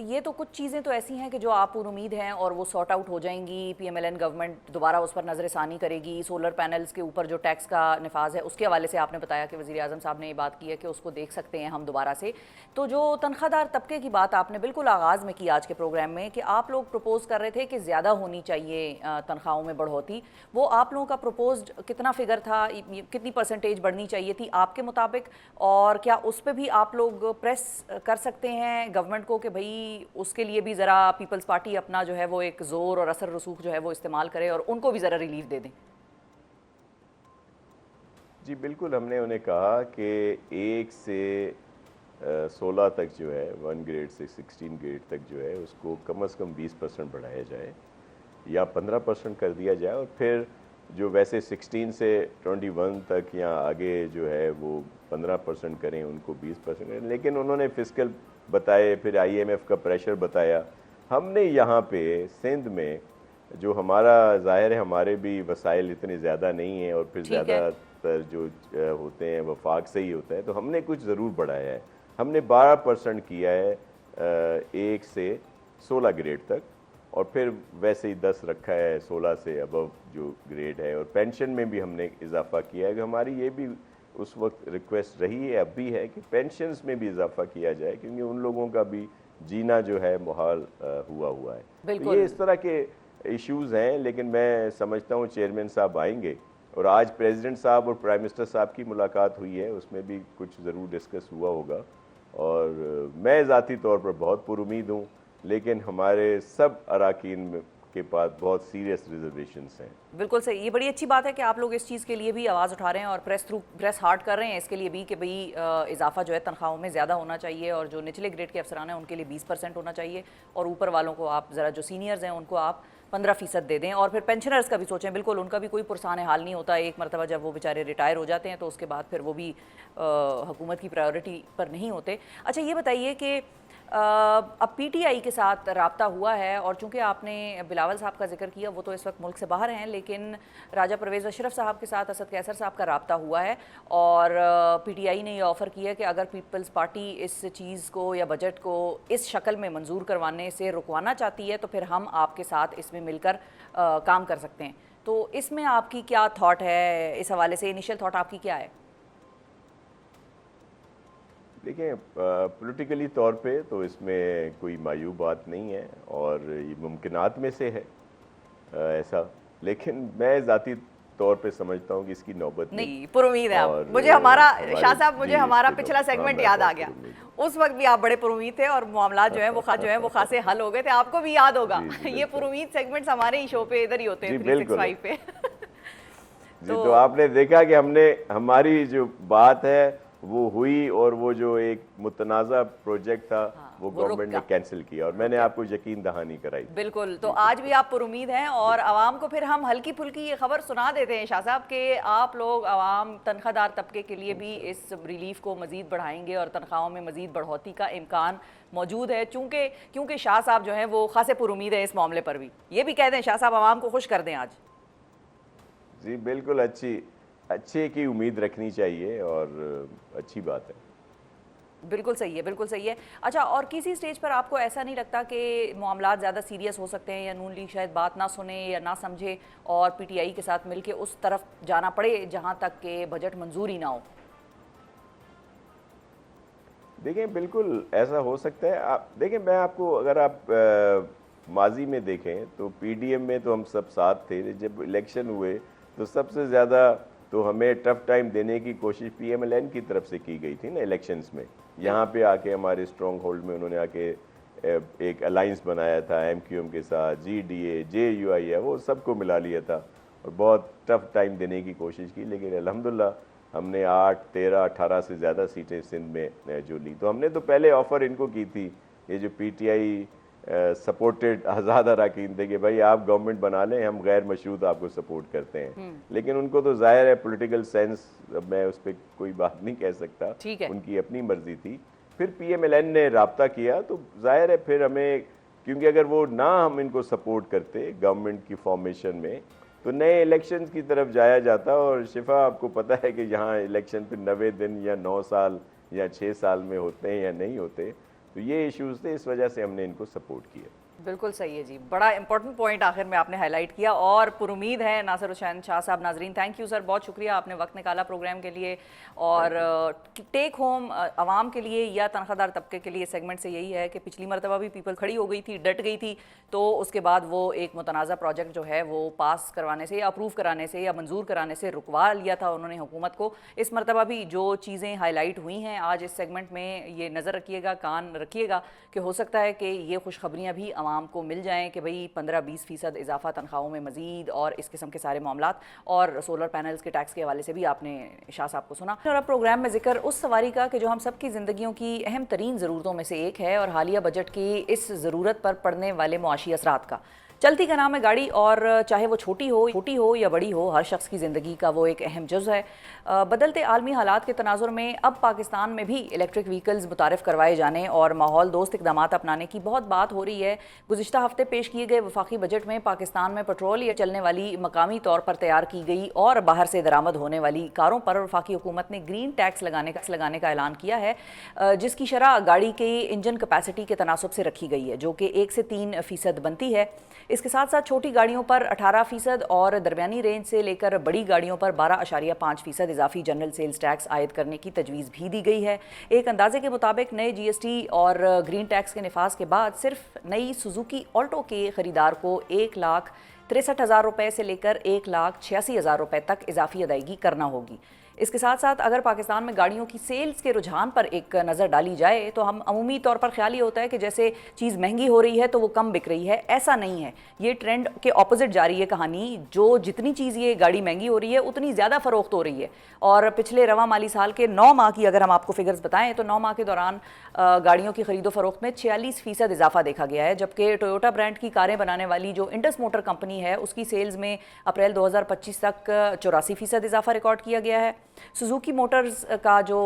ये तो कुछ चीज़ें तो ऐसी हैं कि जो आप उम्मीद हैं और वो सॉर्ट आउट हो जाएंगी, PMLN गवर्नमेंट दोबारा उस पर नज़रसानी करेगी। सोलर पैनल्स के ऊपर जो टैक्स का निफाज है उसके हवाले से आपने बताया कि वज़ीर आज़म साहब ने ये बात की है कि उसको देख सकते हैं हम दोबारा से। तो जो तनख्वाहदार तबके की बात आपने बिल्कुल आगाज़ में की आज के प्रोग्राम में कि आप लोग प्रपोज़ कर रहे थे कि ज़्यादा होनी चाहिए तनख्वाहों में बढ़ोतरी, वो आप लोगों का प्रपोज्ड कितना फिगर था, कितनी परसेंटेज बढ़नी चाहिए थी आपके मुताबिक, और क्या उस पर भी आप लोग प्रेस कर सकते हैं गवर्नमेंट को कि भाई उसके लिए भी ज़रा पीपल्स पार्टी अपना जो है वो एक ज़ोर और असर रसूख जो है वो इस्तेमाल करे और उनको भी ज़रा रिलीफ दे दें? जी बिल्कुल, हमने उन्हें कहा कि 1 से 16 तक जो है, 1 ग्रेड से 16 ग्रेड तक जो है उसको कम से कम 20% बढ़ाया जाए या 15% कर दिया जाए, और फिर जो वैसे 16 से 21 तक या आगे जो है वो 15% करें, उनको 20% करें। लेकिन उन्होंने फिस्कल बताए, फिर IMF का प्रेशर बताया। हमने यहाँ पे सिंध में जो हमारा ज़ाहिर है हमारे भी वसाइल इतने ज़्यादा नहीं हैं और फिर ठीक है। ज़्यादातर जो होते हैं वफाक से ही होता है, तो हमने कुछ ज़रूर बढ़ाया है। हमने 12% किया है 1 से 16 ग्रेड तक, और फिर वैसे ही 10 रखा है 16 से अबव जो ग्रेड है। और पेंशन में भी हमने इजाफा किया है कि हमारी ये भी उस वक्त रिक्वेस्ट रही है, अब भी है, कि पेंशन्स में भी इजाफा किया जाए, क्योंकि उन लोगों का भी जीना जो है मुहाल हुआ है। तो बिल्कुल। ये इस तरह के इश्यूज़ हैं, लेकिन मैं समझता हूँ चेयरमैन साहब आएंगे, और आज प्रेसिडेंट साहब और प्राइम मिनिस्टर साहब की मुलाकात हुई है, उसमें भी कुछ ज़रूर डिस्कस हुआ होगा। और मैं ज़ाती तौर पर बहुत पुरुमीद हूँ, लेकिन हमारे सब अराकीन के पास बहुत सीरियस रिजर्वेशंस हैं। बिल्कुल सही, ये बड़ी अच्छी बात है कि आप लोग इस चीज़ के लिए भी आवाज़ उठा रहे हैं और प्रेस हार्ड कर रहे हैं इसके लिए भी कि भाई इजाफा जो है तनख्वाहों में ज़्यादा होना चाहिए, और जो निचले ग्रेड के अफसरान हैं उनके लिए 20% होना चाहिए, और ऊपर वालों को आप ज़रा जो सीनियर्स हैं उनको आप 15% दे दें। और फिर पेंशनर्स का भी सोचें, बिल्कुल उनका भी कोई पुरसान हाल नहीं होता। एक मरतबा जब वो बेचारे रिटायर हो जाते हैं तो उसके बाद फिर वो भी हुकूमत की प्रायोरिटी पर नहीं होते। अच्छा ये बताइए कि अब पीटीआई के साथ राब्ता हुआ है, और चूंकि आपने बिलावल साहब का जिक्र किया, वो तो इस वक्त मुल्क से बाहर हैं, लेकिन राजा परवेज़ अशरफ साहब के साथ असद कैसर साहब का राब्ता हुआ है, और पीटीआई ने ये ऑफ़र किया कि अगर पीपल्स पार्टी इस चीज़ को या बजट को इस शक्ल में मंजूर करवाने से रुकवाना चाहती है तो फिर हम आपके साथ इसमें मिलकर काम कर सकते हैं। तो इसमें आपकी क्या थॉट है, इस हवाले से इनिशियल थॉट आपकी क्या है? देखिए, पॉलिटिकली तौर पे तो इसमें कोई मायूब बात नहीं है, और ये मुमकिनात में से है ऐसा, लेकिन मैं ज़ाती तौर पे समझता हूँ कि इसकी नौबत नहीं, पुरुमीद है आप। और मुझे हमारा हमारे- शाह साहब, मुझे जी, हमारा इसकी पिछला नौबत- सेगमेंट हाँ, याद मैं आ बहुत गया। पुरुमीद हूँ। उस वक्त भी आप बड़े पुरुमीद थे और मामला जो है वो खासे हल हो गए थे, आपको भी याद होगा। जी, जी, ये बिल्कुल। पुरुमीद सेगमेंट्स हमारे ही शो पे इधर ही होते हैं, जी, बिल्कुल। 365 पे। जी, तो आपने देखा कि हमने हमारी जो बात है वो हुई, और वो जो एक मुतनाज़ा प्रोजेक्ट था वो वो रुक गवर्नमेंट ने गया। कैंसिल किया, और मैंने आपको यकीन दहानी कराई। बिल्कुल, तो आज भी आप पुरुमीद हैं, और आवाम को फिर हम हल्की फुल्की ये खबर सुना देते हैं शाह साहब कि आप लोग आवाम तनख्वाहदार तबके के लिए भी इस रिलीफ को मजीद बढ़ाएंगे और तनख्वाहों में मजीद बढ़ोतरी का इम्कान मौजूद है, क्योंकि शाह साहब जो हैं वो खासे पुरुमीद है इस मामले पर भी। ये भी कह दें शाह साहब, आवाम को खुश कर दें आज। जी बिल्कुल, अच्छे की उम्मीद रखनी चाहिए, और अच्छी बात है। बिल्कुल सही है, बिल्कुल सही है। अच्छा, और किसी स्टेज पर आपको ऐसा नहीं लगता कि मामलात ज़्यादा सीरियस हो सकते हैं, या नून लीग शायद बात ना सुने या ना समझे और पीटीआई के साथ मिलके उस तरफ जाना पड़े जहां तक कि बजट मंजूर ही ना हो? देखें, बिल्कुल ऐसा हो सकता है। आप देखें, मैं आपको, अगर आप माजी में देखें तो पीडीएम में तो हम सब साथ थे। जब इलेक्शन हुए तो सबसे ज़्यादा तो हमें टफ टाइम देने की कोशिश पीएमएलएन की तरफ से की गई थी ना इलेक्शंस में। यहाँ पे आके हमारे स्ट्रॉन्ग होल्ड में उन्होंने आके एक अलाइंस बनाया था एमक्यूएम के साथ, जीडीए, जेयूआई है, वो सबको मिला लिया था और बहुत टफ टाइम देने की कोशिश की। लेकिन अल्हम्दुलिल्लाह हमने 8, 13, 18 से ज़्यादा सीटें सिंध में जो ली। तो हमने तो पहले ऑफ़र इनको की थी, ये जो पीटीआई सपोर्टेड आज़ाद अरकान थे, कि भाई आप गवर्नमेंट बना लें, हम गैर मशरूत आपको सपोर्ट करते हैं। लेकिन उनको तो ज़ाहिर है पॉलिटिकल सेंस, मैं उस पर कोई बात नहीं कह सकता, ठीक है। उनकी अपनी मर्जी थी। फिर पीएमएलएन ने राब्ता किया तो जाहिर है फिर हमें, क्योंकि अगर वो ना हम इनको सपोर्ट करते गवर्नमेंट की फॉर्मेशन में तो नए इलेक्शन की तरफ जाया जाता। और शिफा, आपको पता है कि यहाँ इलेक्शन फिर 90 दिन या 9 साल या 6 साल में होते हैं या नहीं होते। तो ये इश्यूज़ थे, इस वजह से हमने इनको सपोर्ट किया। बिल्कुल सही है जी, बड़ा इंपॉर्टेंट पॉइंट आखिर में आपने हाईलाइट किया और पुरुमीद है नासिर हुसैन शाह साहब। नाजरीन, थैंक यू सर, बहुत शुक्रिया, आपने वक्त निकाला प्रोग्राम के लिए। और टेक होम आवाम के लिए या तनख्वाहदार तबके के लिए सेगमेंट से यही है कि पिछली मरतबा भी पीपल खड़ी हो गई थी, डट गई थी, तो उसके बाद वो एक मुतनाज़ा प्रोजेक्ट जो है वो पास करवाने से या अप्रूव कराने से या मंजूर कराने से रुकवा लिया था उन्होंने हुकूमत को। इस मरतबा भी जो चीज़ें हाईलाइट हुई हैं आज इस सेगमेंट में, ये नज़र रखिएगा, कान रखिएगा कि हो सकता है कि ये खुशखबरियाँ भी आवाम को मिल जाएं कि भाई 15-20% इजाफा तनख्वाहों में मजीद और इस किस्म के सारे मामलात। और सोलर पैनल्स के टैक्स के हवाले से भी आपने शाह साहब को सुना। और अब प्रोग्राम में जिक्र उस सवारी का कि जो हम सब की ज़िंदगियों की अहम तरीन ज़रूरतों में से एक है और हालिया बजट की इस ज़रूरत पर पड़ने वाले मुआशी असरात का। चलती का नाम है गाड़ी, और चाहे वो छोटी हो या बड़ी हो, हर शख्स की ज़िंदगी का वो एक अहम जुज़ है। बदलते आलमी हालात के तनाजुर में अब पाकिस्तान में भी इलेक्ट्रिक व्हीकल्स मुतारफ़ करवाए जाने और माहौल दोस्त इक़दाम अपनाने की बहुत बात हो रही है। गुज़िश्ता हफ्ते पेश किए गए वफाकी बजट में पाकिस्तान में पेट्रोल या चलने वाली मकामी तौर पर तैयार की गई और बाहर से दरामद होने वाली कारों पर वफाकी हुकूमत ने ग्रीन टैक्स लगाने का ऐलान किया है, जिसकी शरह गाड़ी की इंजन कैपेसिटी के तनासब से रखी गई है, जो कि 1 से 3% बनती है। इसके साथ साथ छोटी गाड़ियों पर 18% और दरमियानी रेंज से लेकर बड़ी गाड़ियों पर 12.5% इजाफी जनरल सेल्स टैक्स आयद करने की तजवीज़ भी दी गई है। एक अंदाजे के मुताबिक नए GST और ग्रीन टैक्स के निफाज के बाद सिर्फ नई सुजुकी ऑल्टो के खरीदार को 1,63,000 रुपये से लेकर 1,86,000 रुपये तक इजाफी अदायगी करना होगी। इसके साथ साथ अगर पाकिस्तान में गाड़ियों की सेल्स के रुझान पर एक नज़र डाली जाए तो हम अमूमी तौर पर ख्याल ये होता है कि जैसे चीज़ महंगी हो रही है तो वो कम बिक रही है। ऐसा नहीं है, ये ट्रेंड के ऑपोजिट जा रही है कहानी। जो जितनी चीज़ ये गाड़ी महंगी हो रही है उतनी ज़्यादा फ़रोख्त हो रही है। और पिछले रवा माली साल के 9 माह की अगर हम आपको फिगर्स बताएं तो 9 माह के दौरान गाड़ियों की खरीदो फरोख्त में 46% इजाफा देखा गया है, जबकि टोयोटा ब्रांड की कारें बनाने वाली जो इंडस मोटर कंपनी है उसकी सेल्स में अप्रैल 2025 तक 84% इजाफा रिकॉर्ड किया गया है। सुजुकी मोटर्स का जो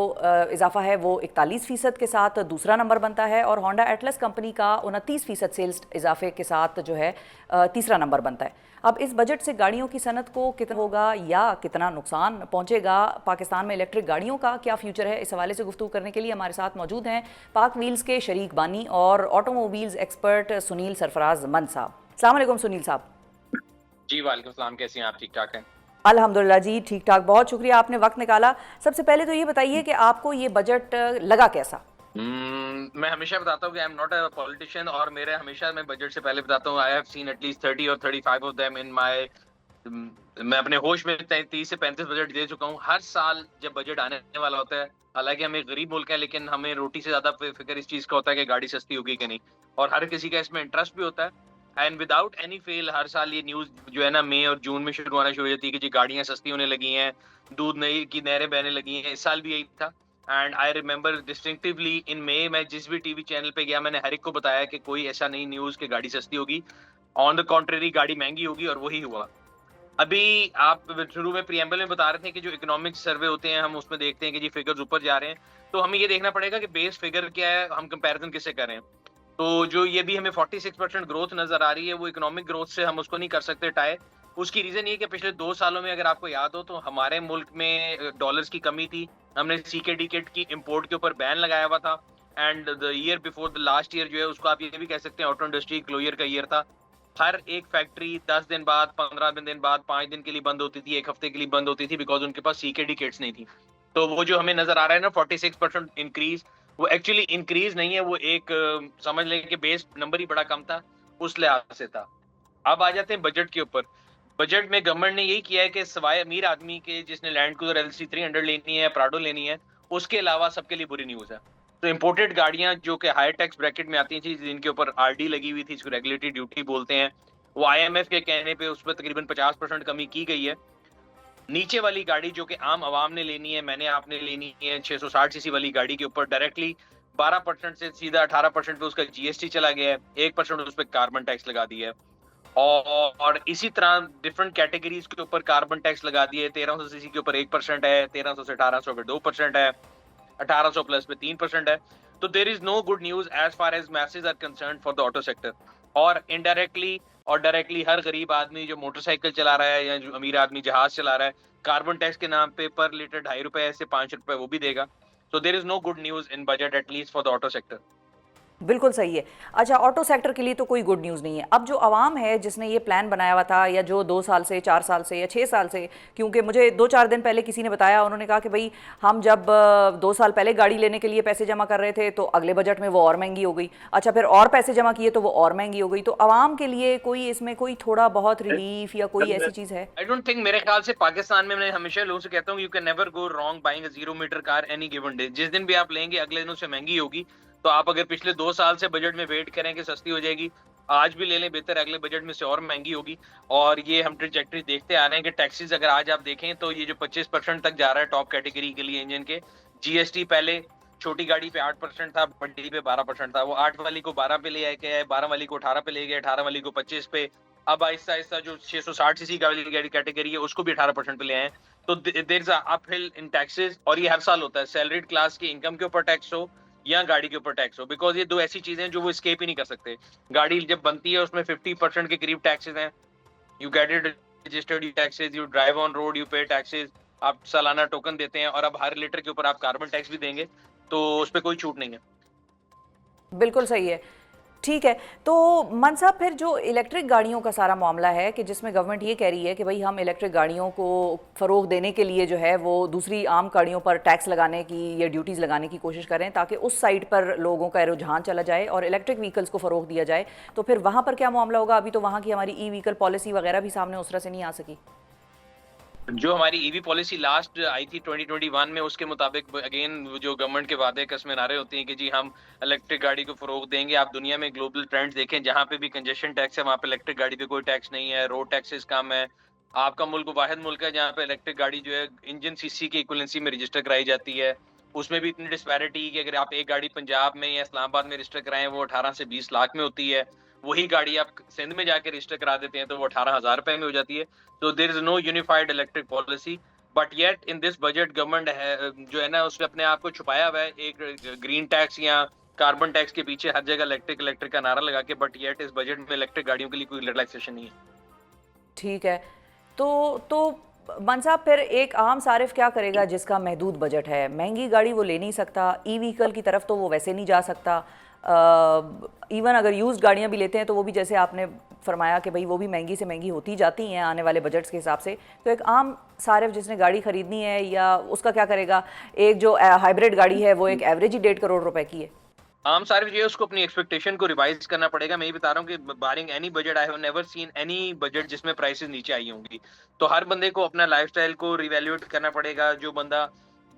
इजाफा है वो 41% के साथ दूसरा नंबर बनता है, और होंडा एटलस कंपनी का 29% सेल्स इजाफे के साथ जो है तीसरा नंबर बनता है। अब इस बजट से गाड़ियों की सनत को कितना होगा या कितना नुकसान पहुंचेगा, पाकिस्तान में इलेक्ट्रिक गाड़ियों का क्या फ्यूचर है, इस हवाले से गुफ्तगू करने के लिए हमारे साथ मौजूद हैं पाक व्हील्स के शरीक बानी और ऑटोमोबाइल्स एक्सपर्ट सुनील सरफराज मंद साहब। अस्सलाम वालेकुम सुनील साहब। जी वालेकुम सलाम, कैसी हैं आप? ठीक ठाक हैं? अल्हम्दुलिल्लाह जी, ठीक ठाक। बहुत शुक्रिया, आपने वक्त निकाला। सबसे पहले तो ये बताइए कि आपको ये बजट लगा कैसा? मैं हमेशा बताता हूँ कि I am not a politician, और मेरे हमेशा मैं बजट से पहले बताता हूँ आई हैव सीन एटलीस्ट 30 और 35 ऑफ देम इन माय, मैं अपने होश में 30 से 35 बजट दे चुका हूँ। हर साल जब बजट आने वाला होता है, हालांकि हम एक गरीब मुल्क है, लेकिन हमें रोटी से ज्यादा फिक्र इस चीज का होता है कि गाड़ी सस्ती होगी कि नहीं, और हर किसी का इसमें इंटरेस्ट भी होता है। एंड विदाउट एनी फेल हर साल ये न्यूज जो है ना मई और जून में शुरू होना शुरू हो जाती है कि जी गाड़ियां सस्ती होने लगी हैं, दूध नहीं की नहरें बहने लगी हैं। इस साल भी यही था। एंड आई रिमेंबर डिस्टिंक्टिवली इन मई, मैं जिस भी टीवी चैनल पे गया मैंने हर एक को बताया कि कोई ऐसा नहीं न्यूज कि गाड़ी सस्ती होगी, ऑन द कॉन्ट्रेरी गाड़ी महंगी होगी, और वही हुआ। अभी आप शुरू में प्रीएम्बल में बता रहे थे कि जो इकोनॉमिक सर्वे होते हैं हम उसमें देखते हैं कि जी फिगर्स ऊपर जा रहे हैं, तो हमें ये देखना पड़ेगा कि बेस फिगर क्या है, हम कंपैरिजन किससे कर रहे हैं। तो जो ये भी हमें 46% ग्रोथ नजर आ रही है, वो इकोनॉमिक ग्रोथ से हम उसको नहीं कर सकते टाई। उसकी रीजन ये कि पिछले 2 सालों में अगर आपको याद हो तो हमारे मुल्क में डॉलर्स की कमी थी, हमने सीकेडी किट की इंपोर्ट के ऊपर बैन लगाया हुआ था, and the year before the last year जो है उसको आप ये भी कह सकते हैं ऑटो इंडस्ट्री क्लोजर का ईयर था। हर एक फैक्ट्री 10 दिन बाद, 15 दिन बाद, 5 दिन के लिए बंद होती थी, 1 हफ्ते के लिए बंद होती थी, बिकॉज उनके पास सीकेडी किट्स नहीं थी। तो वो जो हमें नजर आ रहा है ना 46% इंक्रीज, वो एक्चुअली इंक्रीज नहीं है, वो एक समझ लें कि बेस नंबर ही बड़ा कम था, उस लिहाज से था। अब आ जाते हैं बजट के ऊपर। बजट में गवर्नमेंट ने यही किया है कि सवाए अमीर आदमी के जिसने लैंड क्रूजर LC 300 लेनी है, प्राडो लेनी है, उसके अलावा सबके लिए बुरी न्यूज है। तो इंपोर्टेड गाड़ियां जो कि हाई टैक्स ब्रैकेट में आती थी, जिनके ऊपर RD लगी हुई थी, इसको रेगुलेटरी ड्यूटी बोलते हैं, वो IMF के कहने पे उस पर तकरीबन 50% कमी की गई है। नीचे वाली गाड़ी जो कि आम आवाम ने लेनी है, मैंने आपने लेनी है, 660cc वाली गाड़ी के ऊपर डायरेक्टली 12% से सीधा 18% पे उसका GST चला गया है, 1% उस पर कार्बन टैक्स लगा दिया है, और इसी तरह डिफरेंट कैटेगरीज के ऊपर कार्बन टैक्स लगा दिए। 1300cc के ऊपर 1% है, 1300 से 1800 पे 2% है, 1800 प्लस पे 3% है। तो there is no good news as far as message are concerned for the auto sector. और इनडायरेक्टली और डायरेक्टली हर गरीब आदमी जो मोटरसाइकिल चला रहा है या जो अमीर आदमी जहाज चला रहा है, कार्बन टैक्स के नाम पे पर लीटर 2.5 रुपए से 5 रुपए वो भी देगा। So there is no good news in budget, at least for the auto sector. बिल्कुल सही है। अच्छा, ऑटो सेक्टर के लिए तो कोई गुड न्यूज़ नहीं है। अब जो आवाम है जिसने ये प्लान बनाया हुआ था, या जो 2 साल से, 4 साल से या 6 साल से, क्योंकि मुझे 2-4 दिन पहले किसी ने बताया, उन्होंने कहा कि भाई हम जब 2 साल पहले गाड़ी लेने के लिए पैसे जमा कर रहे थे तो अगले बजट में वो और महंगी हो गई, अच्छा फिर और पैसे जमा किए तो वो और महंगी हो गई। तो आवाम के लिए कोई इसमें कोई थोड़ा बहुत रिलीफ या कोई ऐसी चीज़ है? आई डोंट थिंक, मेरे ख्याल से पाकिस्तान में, मैं हमेशा लोगों से कहता हूँ, you can never go wrong buying a 0 meter car any given day. जिस दिन भी आप लेंगे अगले दिन उससे महंगी होगी। तो आप अगर पिछले 2 साल से बजट में वेट करें कि सस्ती हो जाएगी, आज भी ले लें बेहतर, अगले बजट में से और महंगी होगी। और ये हम ट्रैजेक्टरी देखते आ रहे हैं कि टैक्सेस अगर आज आप देखें तो ये जो 25% तक जा रहा है टॉप कैटेगरी के लिए इंजन के, GST पहले छोटी गाड़ी पे 8% था, बड़ी पे 12% था। वो 8 वाली को 12 पे ले आए गए, 12 वाली को 18 पे ले गए, 18 वाली को 25 पे। अब आहिस्ता-आहिस्ता जो 660 सीसी का वाली गाड़ी कैटेगरी है उसको भी 18% पे ले आए हैं। तो there is a uphill in taxes, और ये हर साल होता है। सैलरीड क्लास की इनकम के ऊपर टैक्स हो या गाड़ी के ऊपर टैक्स हो, बिकॉज़ ये दो ऐसी चीजें हैं जो वो एस्केप ही नहीं कर सकते। गाड़ी जब बनती है उसमें 50% के करीब टैक्सेस हैं। You get it registered, you taxes, you drive on road, you पे टैक्सेस, आप सालाना टोकन देते हैं, और अब हर लीटर के ऊपर आप कार्बन टैक्स भी देंगे, तो उस पे कोई छूट नहीं है। बिल्कुल सही है। ठीक है, तो मन साहब फिर जो इलेक्ट्रिक गाड़ियों का सारा मामला है कि जिसमें गवर्नमेंट ये कह रही है कि भाई हम इलेक्ट्रिक गाड़ियों को फ़रोग देने के लिए जो है वो दूसरी आम गाड़ियों पर टैक्स लगाने की या ड्यूटीज़ लगाने की कोशिश करें ताकि उस साइड पर लोगों का रुझान चला जाए और इलेक्ट्रिक व्हीकल्स को फ़रोग दिया जाए। तो फिर वहाँ पर क्या मामला होगा? अभी तो वहाँ की हमारी ई व्हीकल पॉलिसी वगैरह भी सामने उस तरह से नहीं आ सकी। जो हमारी ईवी पॉलिसी लास्ट आई थी 2021 में, उसके मुताबिक अगेन जो गवर्नमेंट के वादे कसमें नारे होते हैं कि जी हम इलेक्ट्रिक गाड़ी को फरोग देंगे। आप दुनिया में ग्लोबल ट्रेंड्स देखें, जहाँ पे भी कंजेशन टैक्स है वहाँ पे इलेक्ट्रिक गाड़ी पे कोई टैक्स नहीं है, रोड टैक्सेस कम है। आपका मुल्क वाहिद मुल्क है जहाँ पे इलेक्ट्रिक गाड़ी जो है इंजन सीसी की इक्विवेलेंसी में रजिस्टर कराई जाती है। उसमें भी इतनी डिस्पैरिटी कि अगर आप एक गाड़ी पंजाब में या इस्लामाबाद में रजिस्टर कराएं वो 18 से 20 लाख में होती है। वही गाड़ी आप सिंध में जाके रजिस्टर करा देते हैं तो वो 18,000 रुपए में हो जाती है। तो there is no unified electric policy, but yet in this budget government है जो है ना उसने अपने आप को छुपाया हुआ है एक ग्रीन टैक्स या कार्बन टैक्स के पीछे, हर जगह इलेक्ट्रिक इलेक्ट्रिक का नारा लगा के, बट येट इस बजट में इलेक्ट्रिक गाड़ियों के लिए कोई रिलैक्सेशन नहीं है। ठीक है, तो मन साहब फिर एक आम सारिफ क्या करेगा जिसका महदूद बजट है? महंगी गाड़ी वो ले नहीं सकता, ई व्हीकल की तरफ तो वो वैसे नहीं जा सकता। इवन अगर यूज्ड गाड़ियां भी लेते हैं तो वो भी जैसे आपने फरमाया कि भाई वो भी महंगी से महंगी होती जाती हैं आने वाले बजट्स के हिसाब से। तो एक आम सारिफ जिसने गाड़ी खरीदनी है या उसका क्या करेगा? एक जो हाइब्रिड गाड़ी है वो एक एवरेज ही 1.5 करोड़ रुपए की है। आम सार्वजनिक जो है उसको अपनी एक्सपेक्टेशन को रिवाइज करना पड़ेगा। मैं ये बता रहा हूँ कि barring any budget, I have never seen any budget जिसमें प्राइसेस नीचे आई होंगी। तो हर बंदे को अपना लाइफस्टाइल को रिवैल्यूएट करना पड़ेगा। जो बंदा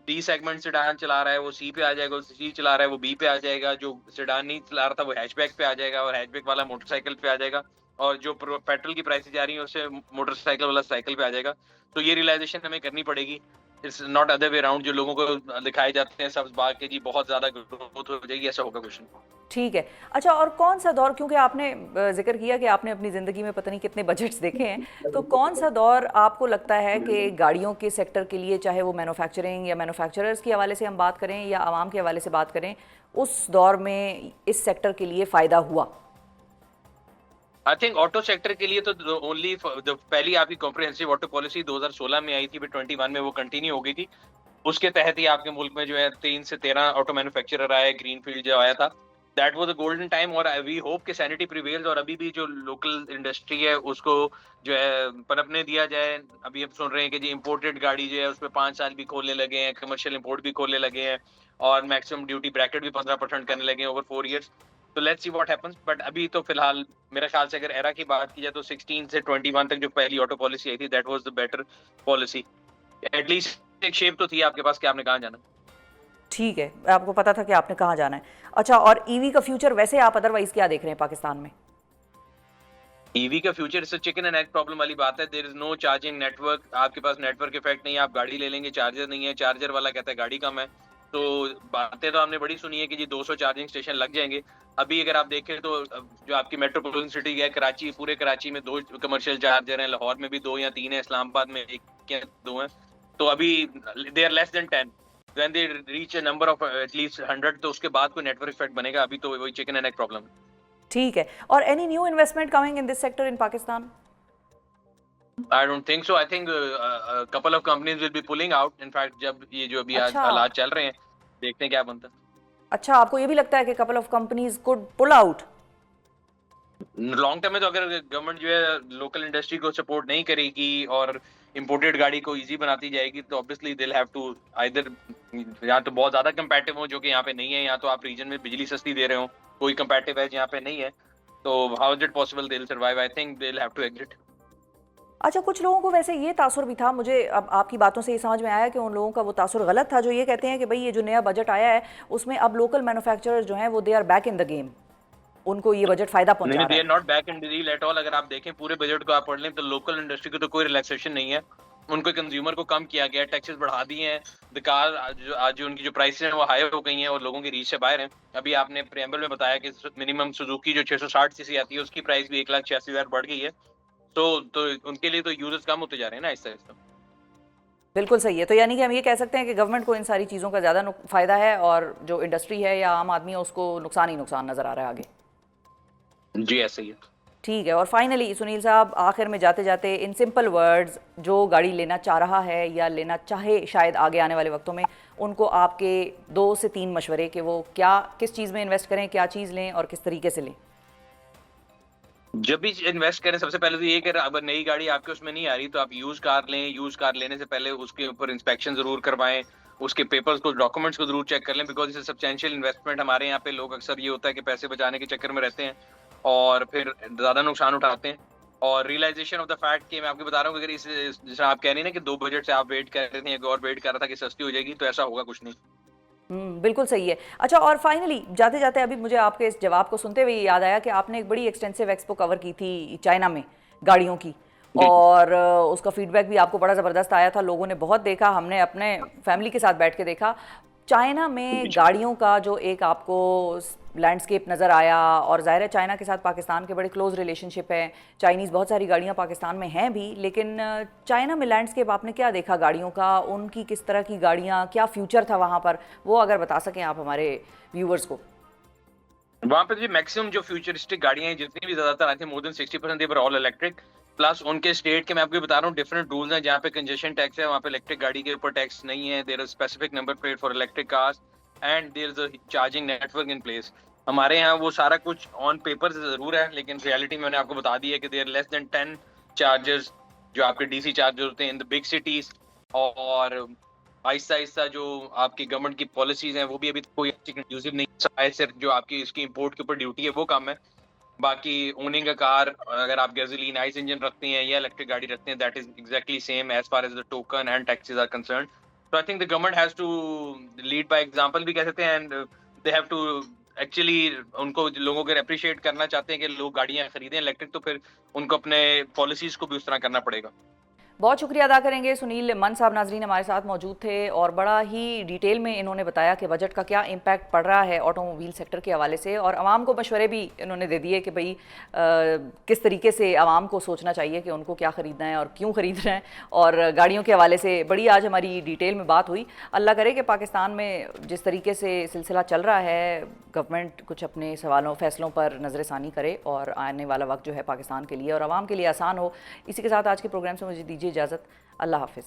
डी सेगमेंट सेडान चला रहा है वो सी पे आ जाएगा, सी चला रहा है वो बी पे आ जाएगा, जो सेडान नहीं चला रहा था वो हैचबैक पे आ जाएगा और हैचबैक वाला मोटरसाइकिल पे आ जाएगा, और जो पेट्रोल की प्राइसेस जा रही है उससे मोटरसाइकिल वाला साइकिल पे आ जाएगा। तो ये रियलाइजेशन हमें करनी पड़ेगी। It's not other way around. जो लोगों को दिखाए जाते हैं सब्ज बाग के जी बहुत ज्यादा ग्रोथ हो जाएगी, ऐसा होगा कुछ नहीं। ठीक है। अच्छा, और कौन सा दौर, क्योंकि आपने जिक्र किया कि आपने अपनी ज़िंदगी में पता नहीं कितने बजट्स देखे हैं, तो कौन सा दौर आपको लगता है कि गाड़ियों के सेक्टर के लिए, चाहे वो मैन्युफैक्चरिंग या मैन्युफैक्चरर्स के हवाले से हम बात करें या आवाम के हवाले से बात करें, उस दौर में इस सेक्टर के लिए फ़ायदा हुआ? आई थिंक ऑटो सेक्टर के लिए तो ओनली पहली आपकी कॉम्प्रिहेंसिव ऑटो पॉलिसी 2016 में आई थी, फिर 21 में वो कंटिन्यू हो गई थी। उसके तहत ही आपके मुल्क में जो है 3 से 13 ऑटो मैन्युफैक्चरर आए, ग्रीनफील्ड जो आया था, that was a golden time. और वी होप कि सैनिटी प्रिवेल्स और अभी भी जो लोकल इंडस्ट्री है उसको जो है पनपने दिया जाए। अभी हम सुन रहे हैं कि जी इंपोर्टेड गाड़ी जो है उसमें 5 साल भी खोलने लगे हैं, कमर्शियल इंपोर्ट भी खोलने लगे हैं, और मैक्सिमम ड्यूटी ब्रैकेट भी 15% करने लगे हैं ओवर 4 इयर्स। तो let's see what happens. But अभी तो फिलहाल मेरे ख्याल से अगर एरा की बात की जाए तो 16 से 21 तक जो पहली ऑटो पॉलिसी आई थी that was the better policy. At least एक शेप तो थी आपके पास कि आपने कहाँ जाना। ठीक है, आपको पता था कि आपने कहाँ जाना है। अच्छा, और ईवी का फ्यूचर वैसे आप अदरवाइज क्या देख रहे हैं पाकिस्तान में? ईवी का फ्यूचर इस चिकन एंड एग प्रॉब्लम वाली बात है। There is no charging network. आपके पास नेटवर्क इफेक्ट नहीं है, आप गाड़ी ले लेंगे, चार्जर नहीं है, चार्जर वाला कहता है गाड़ी कम है। तो बातें तो हमने बड़ी सुनी है कि जी 200 चार्जिंग स्टेशन लग जाएंगे। अभी अगर आप देखें तो जो आपकी मेट्रोपॉलिटन सिटी है कराची, पूरे कराची में 2 कमर्शियल चार्जर हैं, लाहौर में भी 2 या 3 है, इस्लामाबाद में 1 या 2 हैं। तो अभी they are less than 10। When they reach a number of at least 100 तो उसके बाद कोई नेटवर्क इफेक्ट बनेगा। अभी तो वही चिकन एंड एग प्रॉब्लम। ठीक है, और any new investment coming in this sector in Pakistan? I don't think so. I think a couple of companies will be pulling out. In fact, जब ये जो अभी आज अच्छा। हालात चल रहे हैं, देखते हैं क्या बनता है। अच्छा, आपको ये भी लगता है कि couple of companies could pull out? Long term में तो अगर गवर्नमेंट जो है लोकल इंडस्ट्री को सपोर्ट नहीं करेगी और इंपोर्टेड गाड़ी को इजी बनाती जाएगी तो obviously they will have to either या तो बहुत ज्यादा कंपैटिटिव हो जो कि यहाँ पे नहीं है, या तो आप रीजन में बिजली सस्ती दे रहे हो, कोई कंपैटिटिव है यहाँ पे नहीं है, तो how is it possible they will survive? I think they will have to exit. अच्छा, कुछ लोगों को वैसे ये तासुर भी था, मुझे अब आपकी बातों से ये समझ में आया कि उन लोगों का वो तासुर गलत था जो ये कहते हैं कि भाई ये जो नया बजट आया है उसमें अब लोकल मैन्युफैक्चरर्स जो हैं वो they are back in the game, उनको ये बजट फायदा पहुंचा रहा दे है। Are not back in the deal at all. अगर आप देखें पूरे बजट को आप पढ़ लें तो लोकल इंडस्ट्री को तो कोई रिलैक्सेशन नहीं है। उनको कंज्यूमर को कम किया गया, टैक्सेस बढ़ा दिए हैं, द कार आज जो उनकी जो प्राइस है वो हाई हो गई हैं और लोगों की रीच से बाहर हैं। अभी आपने प्रेम्बल में बताया कि मिनिमम सुजुकी जो 660 सीसी आती है उसकी प्राइस भी 1,86,000 बढ़ गई है। तो उनके लिए तो यूजर्स कम होते जा रहे हैं ना आहिस्ता आहिस्ता। बिल्कुल सही है। तो यानी कि हम ये कह सकते हैं कि गवर्नमेंट को इन सारी चीज़ों का ज़्यादा फ़ायदा है और जो इंडस्ट्री है या आम आदमी है उसको नुकसान ही नुकसान नज़र आ रहा है आगे। जी ऐसा ही है। ठीक है। और फाइनली सुनील साहब, आखिर में जाते जाते इन सिंपल वर्ड्स, जो गाड़ी लेना चाह रहा है या लेना चाहे शायद आगे आने वाले वक्तों में, उनको आपके 2 से 3 मशवरे कि वो क्या किस चीज़ में इन्वेस्ट करें, क्या चीज़ लें और किस तरीके से लें। जब भी इन्वेस्ट करें सबसे पहले तो ये कि अगर नई गाड़ी आपके उसमें नहीं आ रही तो आप यूज कार लें। यूज कार लेने से पहले उसके ऊपर इंस्पेक्शन जरूर करवाएं, उसके पेपर्स को, डॉक्यूमेंट्स को जरूर चेक कर लें, बिकॉज इसे सब्सटेंशियल इन्वेस्टमेंट। हमारे यहाँ पे लोग अक्सर ये होता है कि पैसे बचाने के चक्कर में रहते हैं और फिर ज्यादा नुकसान उठाते हैं। और रियलाइजेशन ऑफ द फैक्ट कि मैं आपको बता रहा हूँ, अगर इस जैसे आप कह रही हैं ना कि 2 बजट से आप वेट कर रहे थे या और वेट कर रहा था कि सस्ती हो जाएगी, तो ऐसा होगा कुछ नहीं। बिल्कुल सही है। अच्छा, और फाइनली जाते जाते अभी मुझे आपके इस जवाब को सुनते हुए याद आया कि आपने एक बड़ी एक्सटेंसिव एक्सपो कवर की थी चाइना में गाड़ियों की, और उसका फीडबैक भी आपको बड़ा ज़बरदस्त आया था। लोगों ने बहुत देखा, हमने अपने फैमिली के साथ बैठ के देखा। चाइना में गाड़ियों का जो एक आपको लैंडस्केप नज़र आया, और ज़ाहिर है चाइना के साथ पाकिस्तान के बड़े क्लोज रिलेशनशिप है। चाइनीज़ बहुत सारी गाड़ियाँ पाकिस्तान में हैं भी, लेकिन चाइना में लैंडस्केप आपने क्या देखा गाड़ियों का, उनकी किस तरह की गाड़ियाँ, क्या फ्यूचर था वहाँ पर, वो अगर बता सकें आप हमारे व्यूवर्स को। वहाँ पे जो मैक्सिमम जो फ्यूचरिस्टिक गाड़ियां हैं जितनी भी ज्यादातर I think more than 60% they were all electric. Plus उनके स्टेट के मैं आपको बता रहा हूँ डिफरेंट रूल्स हैं। जहाँ पे कंजेशन टैक्स है वहाँ पे इलेक्ट्रिक गाड़ी के ऊपर टैक्स नहीं है। There is specific number plate for electric cars and there is a charging network in place. हमारे यहाँ वो सारा कुछ ऑन पेपर जरूर है, लेकिन रियलिटी में मैंने आपको बता दी है कि देयर लेस देन 10 चार्जर्स जो आपके डीसी चार्जर होते हैं इन द बिग सिटीज। और आहिस्ता आहिस्ता जो आपकी गवर्नमेंट की पॉलिसीज हैं वो भी अभी कोई अच्छी कंड्यूसिव नहीं है। सिर्फ जो आपकी इसकी इंपोर्ट के ऊपर ड्यूटी है वो कम है। बाकी ओनिंग अ कार, अगर आप गैसोलीन आइस इंजन रखते हैं या इलेक्ट्रिक गाड़ी रखते हैं, that is exactly same as far as the token and taxes are concern. तो I think the government has to lead by example भी कह सकते हैं, and they have to actually उनको लोगों को अप्रिशिएट करना चाहते हैं कि लोग गाड़ियां खरीदें इलेक्ट्रिक, तो फिर उनको अपने पॉलिसीज को भी उस तरह करना पड़ेगा। बहुत शुक्रिया अदा करेंगे। सुनील मन साहब नाजरीन हमारे साथ मौजूद थे और बड़ा ही डिटेल में इन्होंने बताया कि बजट का क्या इम्पैक्ट पड़ रहा है ऑटोमोबाइल सेक्टर के हवाले से, और आवाम को मशवरे भी इन्होंने दे दिए कि भाई किस तरीके से आवाम को सोचना चाहिए कि उनको क्या ख़रीदना है और क्यों ख़रीदना है। और गाड़ियों के हवाले से बड़ी आज हमारी डिटेल में बात हुई। अल्लाह करे कि पाकिस्तान में जिस तरीके से सिलसिला चल रहा है, गवर्नमेंट कुछ अपने सवालों फैसलों पर नज़रसानी करे और आने वाला वक्त जो है पाकिस्तान के लिए और आवाम के लिए आसान हो। इसी के साथ आज के प्रोग्राम से मुझे दीजिए इजाज़त। अल्लाह हाफ़िज़।